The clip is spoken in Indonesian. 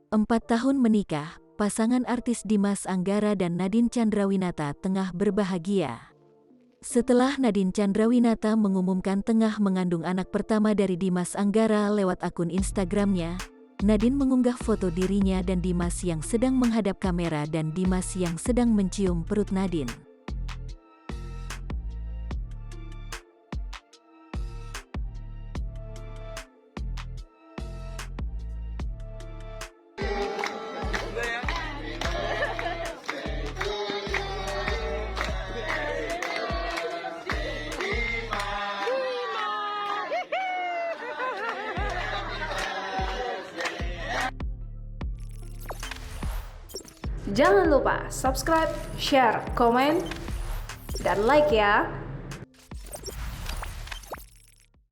4 tahun menikah, pasangan artis Dimas Anggara dan Nadine Chandrawinata tengah berbahagia. Setelah Nadine Chandrawinata mengumumkan tengah mengandung anak pertama dari Dimas Anggara lewat akun Instagramnya, Nadine mengunggah foto dirinya dan Dimas yang sedang menghadap kamera dan Dimas yang sedang mencium perut Nadine. Jangan lupa subscribe, share, komen, dan like ya.